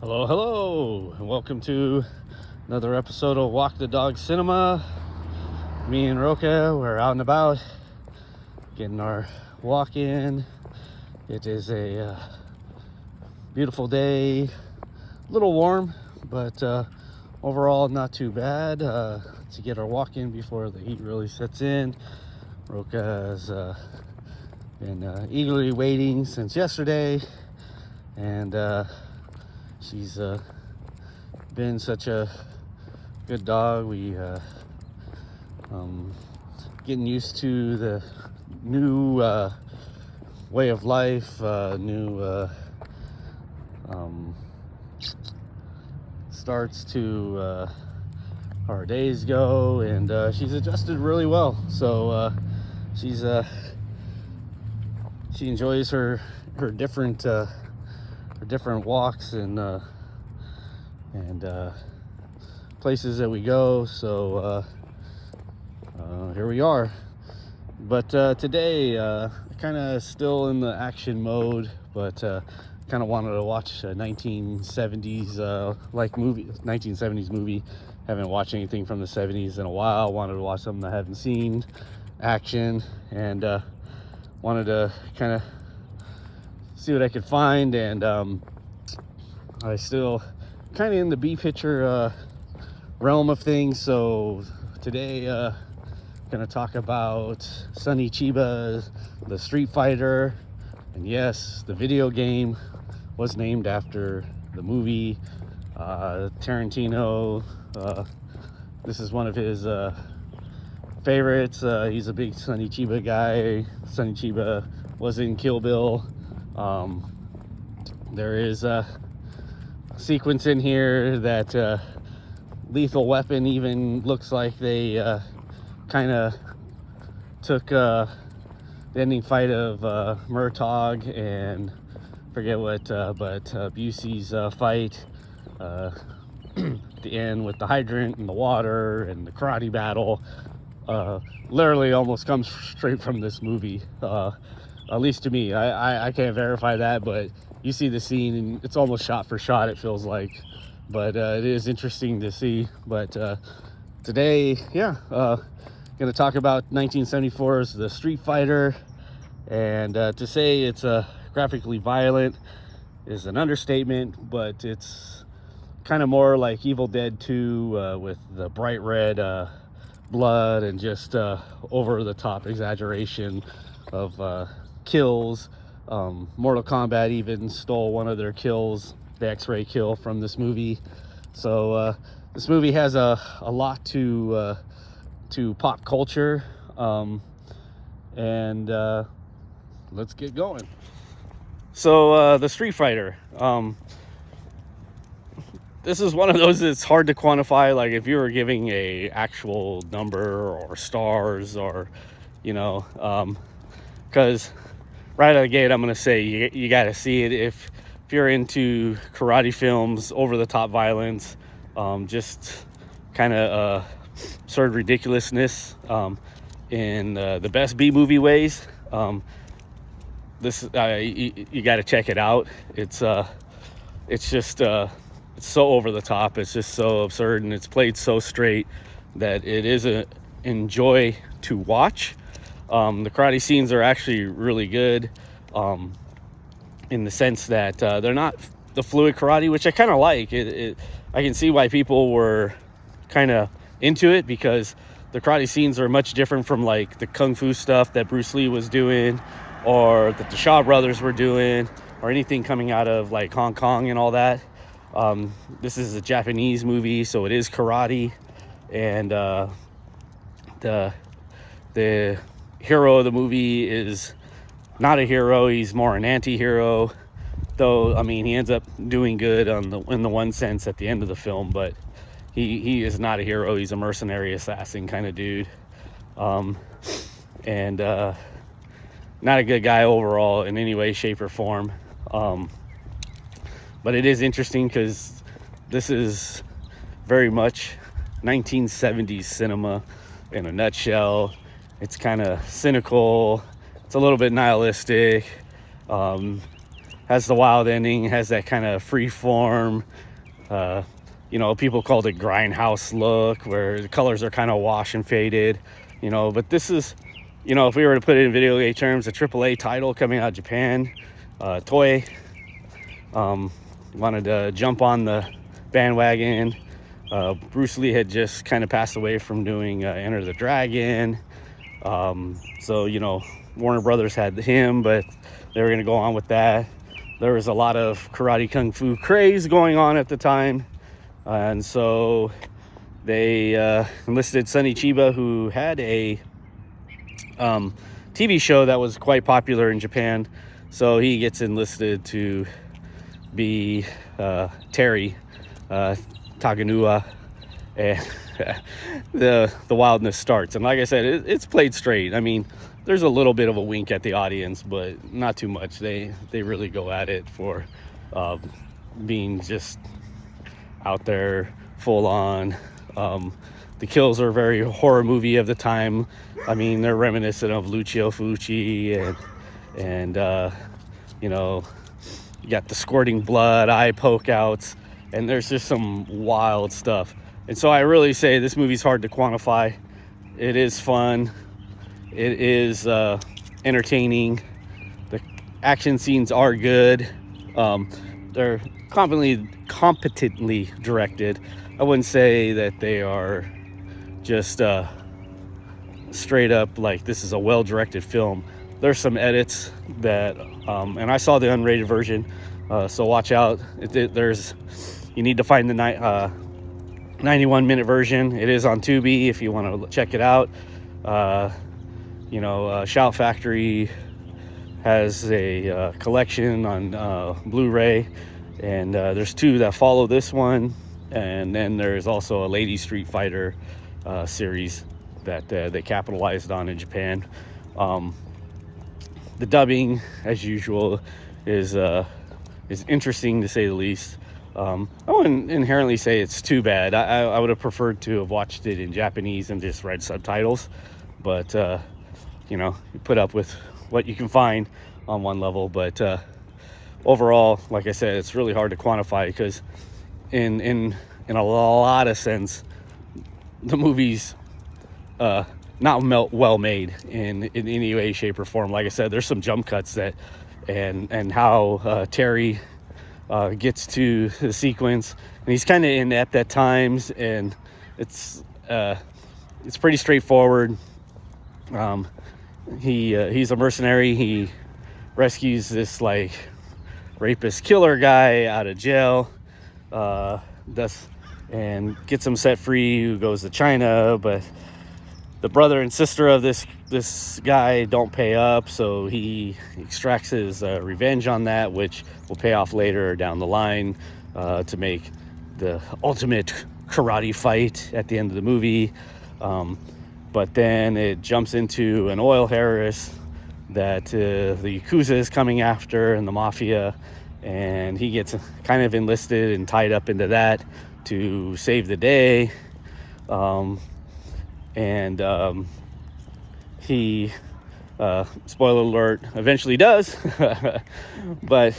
Hello, hello, and welcome to another episode of Walk the Dog Cinema. Me and Roka, we're out and about, getting our walk in. It is a beautiful day, a little warm, but overall not too bad to get our walk in before the heat really sets in. Roka has been eagerly waiting since yesterday, and she's been such a good dog. We getting used to the new way of life, new starts to our days go, and she's adjusted really well. So she enjoys her different walks and places that we go. So here we are. But today, kind of still in the action mode, but kind of wanted to watch a 1970s 1970s movie. Haven't watched anything from the 70s in a while. Wanted to watch something I haven't seen, action, and wanted to kind of see what I could find. And I still kind of in the B picture realm of things. So today gonna talk about Sonny Chibas, the Street Fighter, and yes, the video game was named after the movie. Tarantino, this is one of his favorites. He's a big Sonny Chiba guy. Sonny Chiba was in Kill Bill. There is a sequence in here that Lethal Weapon even looks like they kind of took the ending fight of Murtaugh and forget what, but Busey's fight at the end with the hydrant and the water and the karate battle literally almost comes straight from this movie, at least to me. I can't verify that, but you see the scene and it's almost shot for shot, it feels like. But it is interesting to see. But today, gonna talk about 1974's The Street Fighter, and to say it's graphically violent is an understatement, but it's kind of more like Evil Dead 2 with the bright red blood and just over the top exaggeration of kills. Mortal Kombat even stole one of their kills, the X-ray kill, from this movie. So this movie has a lot to pop culture, and let's get going. So the Street Fighter, this is one of those that's hard to quantify. Like if you were giving a actual number or stars, or because right out of the gate, I'm gonna say you got to see it if you're into karate films, over the top violence, just kind of absurd ridiculousness in the best B movie ways. This you got to check it out. It's just it's so over the top. It's just so absurd, and it's played so straight that it is a enjoy to watch. The karate scenes are actually really good, in the sense that they're not the fluid karate, which I kind of like. I can see why people were kind of into it, because the karate scenes are much different from like the kung fu stuff that Bruce Lee was doing, or that the Shaw brothers were doing, or anything coming out of like Hong Kong and all that. This is a Japanese movie, so it is karate, and the hero of the movie is not a hero. He's more an anti-hero, though. I mean, he ends up doing good in the one sense at the end of the film, but he is not a hero. He's a mercenary assassin kind of dude, and not a good guy overall in any way, shape, or form. But it is interesting because this is very much 1970s cinema in a nutshell. It's kind of cynical. It's a little bit nihilistic. Has has the wild ending, has that kind of free form, people called it grindhouse look, where the colors are kind of wash and faded, but this is, if we were to put it in video game terms, a AAA title coming out of Japan. Toei wanted to jump on the bandwagon. Bruce Lee had just kind of passed away from doing Enter the Dragon. So, Warner Brothers had him, but they were going to go on with that. There was a lot of karate kung fu craze going on at the time. And so they enlisted Sonny Chibas, who had a TV show that was quite popular in Japan. So he gets enlisted to be Terry Taganua, and the wildness starts. And like I said, it's played straight. I mean, there's a little bit of a wink at the audience, but not too much. They really go at it for being just out there full on. The kills are very horror movie of the time. I mean, they're reminiscent of Lucio Fulci, and you got the squirting blood, eye poke outs, and there's just some wild stuff. And so I really say this movie's hard to quantify. It is fun. It is entertaining. The action scenes are good. They're competently directed. I wouldn't say that they are just straight up like this is a well-directed film. There's some edits that, and I saw the unrated version, so watch out. You need to find the 91-minute version. It is on Tubi if you want to check it out. Shout Factory has a collection on Blu-ray, and there's two that follow this one, and then there's also a Lady Street Fighter series that they capitalized on in Japan. The dubbing, as usual, is interesting to say the least. I wouldn't inherently say it's too bad. I would have preferred to have watched it in Japanese and just read subtitles, but you put up with what you can find on one level. But overall, like I said, it's really hard to quantify, because in a lot of sense, the movie's not well made in any way, shape, or form. Like I said, there's some jump cuts that and how Terry gets to the sequence, and he's kind of inept at times, and it's pretty straightforward. He's a mercenary. He rescues this like rapist killer guy out of jail, and gets him set free, who goes to China, but the brother and sister of this guy don't pay up, so he extracts his revenge on that, which will pay off later down the line to make the ultimate karate fight at the end of the movie. But then it jumps into an oil heiress that the Yakuza is coming after, and the mafia, and he gets kind of enlisted and tied up into that to save the day. He spoiler alert, eventually does, but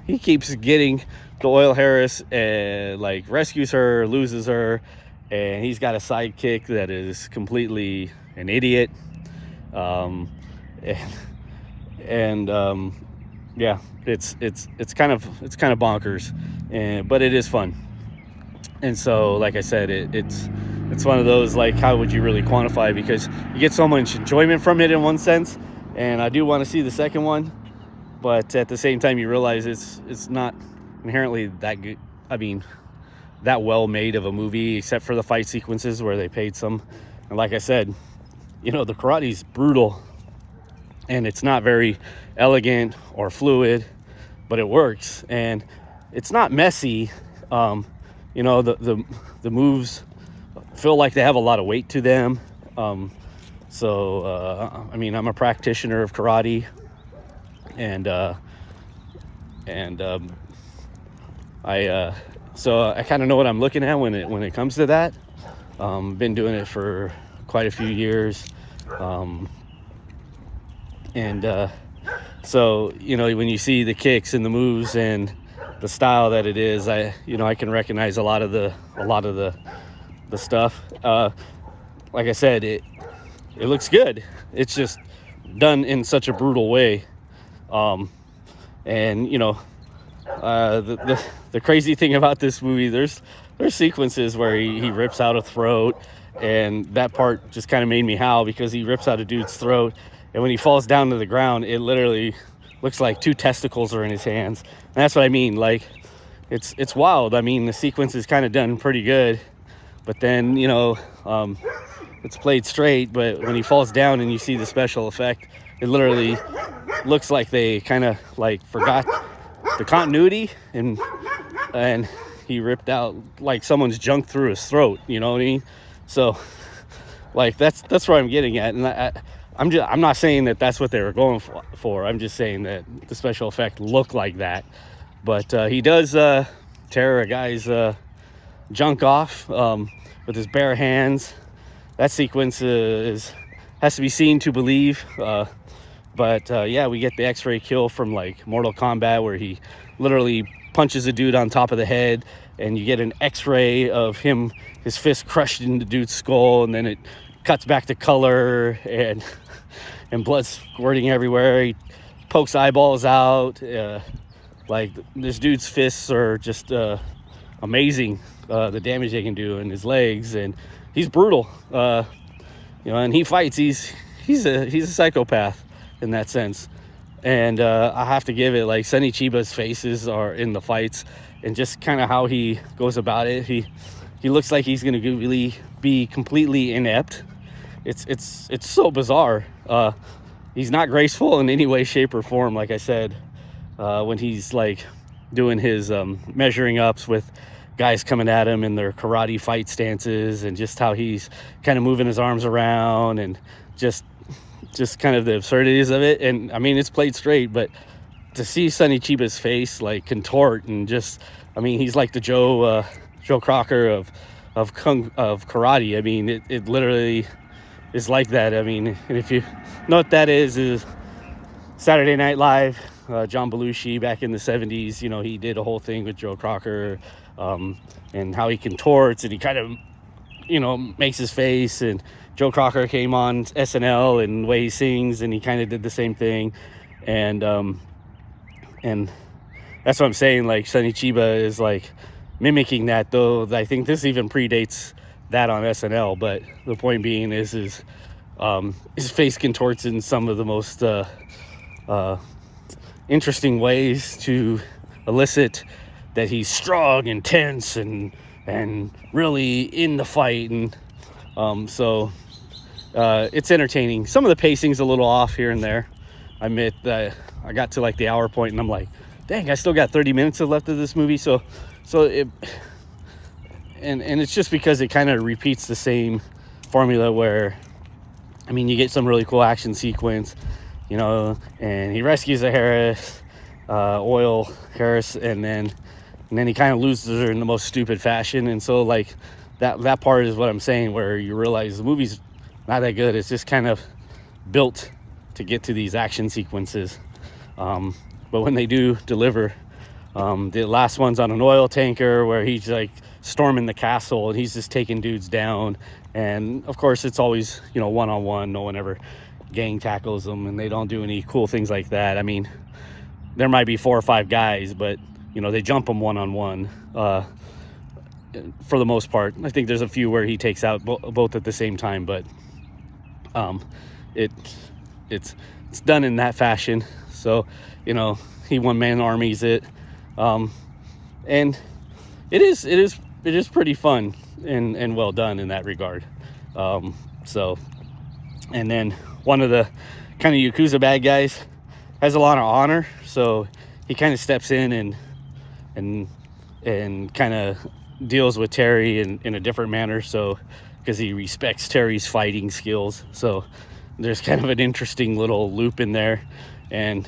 he keeps getting the oil heiress and rescues her, loses her, and he's got a sidekick that is completely an idiot. Yeah, it's kind of bonkers, but it is fun. And so, like I said, it's one of those, how would you really quantify? Because you get so much enjoyment from it in one sense, and I do want to see the second one, but at the same time you realize it's not inherently that good. I mean, that well made of a movie, except for the fight sequences where they paid some. And like I said, the karate's brutal, and it's not very elegant or fluid, but it works, and it's not messy. The moves feel like they have a lot of weight to them. I'm a practitioner of karate, and I kind of know what I'm looking at when it comes to that. Been doing it for quite a few years, So, when you see the kicks and the moves and the style that it is, I can recognize a lot of the stuff. Like I said, it looks good. It's just done in such a brutal way. And the crazy thing about this movie, there's sequences where he rips out a throat, and that part just kind of made me howl, because he rips out a dude's throat, and when he falls down to the ground, it literally looks like 2 testicles are in his hands. And that's what I mean. Like, it's wild. I mean, the sequence is kind of done pretty good, but then it's played straight. But when he falls down and you see the special effect, it literally looks like they kind of like forgot the continuity, and he ripped out like someone's junk through his throat. You know what I mean? So, like, that's where I'm getting at. And I'm not saying that that's what they were going for. I'm just saying that the special effect looked like that. But he does tear a guy's junk off with his bare hands. That sequence has to be seen to believe. But we get the X-ray kill from like Mortal Kombat, where he literally punches a dude on top of the head, and you get an X-ray of his fist crushed into the dude's skull, and then it cuts back to color, and blood squirting everywhere. He pokes eyeballs out. Like, this dude's fists are just amazing, the damage they can do in his legs, and he's brutal. And he fights. He's a psychopath in that sense. And I have to give it, like, Sonny Chibas' faces are in the fights, and just kind of how he goes about it. He looks like he's going to really be completely inept. It's so bizarre. He's not graceful in any way, shape, or form. Like I said, when he's like doing his measuring ups with guys coming at him in their karate fight stances, and just how he's kind of moving his arms around, and just kind of the absurdities of it. And I mean, it's played straight, but to see Sonny Chibas' face like contort, and he's like the Joe Crocker of karate. I mean, it literally is like that. I mean, and if you know what that is Saturday Night Live. John Belushi back in the 70s, he did a whole thing with Joe Crocker, and how he contorts, and he kind of makes his face. And Joe Crocker came on SNL, and the way he sings, and he kind of did the same thing. And that's what I'm saying. Like, Sonny Chiba is like mimicking that, though I think this even predates that on SNL. But the point being is his face contorts in some of the most interesting ways to elicit that he's strong and tense and really in the fight. And so it's entertaining. Some of the pacing's a little off here and there. I admit that I got to like the hour point, and I'm like, dang, I still got 30 minutes left of this movie. So it, and it's just because it kind of repeats the same formula, where, I mean, you get some really cool action sequence, and he rescues a oil Harris, and then he kind of loses her in the most stupid fashion. And so, like, that part is what I'm saying, where you realize the movie's not that good. It's just kind of built to get to these action sequences. But when they do deliver, the last one's on an oil tanker, where he's like storming the castle, and he's just taking dudes down. And of course, it's always, one-on-one. No one ever gang tackles them, and they don't do any cool things like that. I mean, there might be 4 or 5 guys, but they jump them one-on-one for the most part. I think there's a few where he takes out both at the same time, but it's done in that fashion. So he one-man armies it, and it is pretty fun and well done in that regard. And then one of the kind of Yakuza bad guys has a lot of honor, so he kind of steps in and kind of deals with Terry in a different manner, so because he respects Terry's fighting skills. So there's kind of an interesting little loop in there, and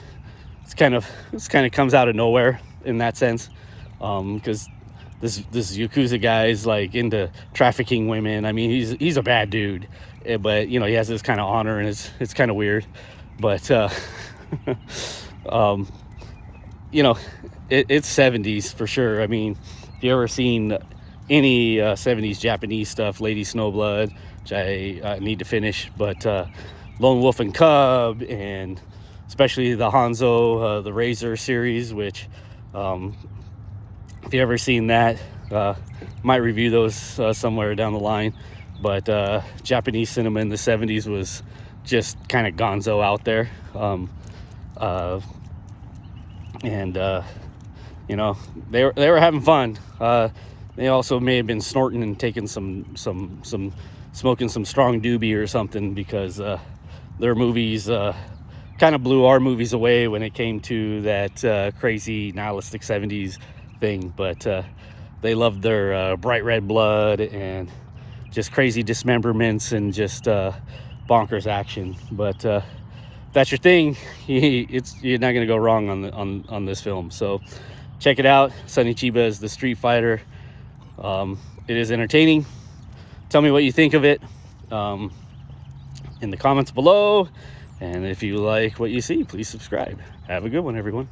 it's kind of comes out of nowhere in that sense, because this Yakuza guy is like into trafficking women. I mean, he's a bad dude, but he has this kind of honor, and it's kind of weird. But You know, it's 70s for sure. I mean, if you ever seen any 70s Japanese stuff, Lady Snowblood, which I need to finish, but Lone Wolf and Cub, and especially the Hanzo, the Razor series, which if you ever seen that, might review those somewhere down the line. But Japanese cinema in the 70s was just kind of gonzo out there. You know, they were having fun. They also may have been snorting and taking some smoking some strong doobie or something, because their movies kind of blew our movies away when it came to that crazy nihilistic 70s thing. But they loved their bright red blood and just crazy dismemberments and just bonkers action. But that's your thing, you're not going to go wrong on this film. So check it out. Sonny Chibas, The Street Fighter. It is entertaining. Tell me what you think of it in the comments below, and if you like what you see, please subscribe. Have a good one, everyone.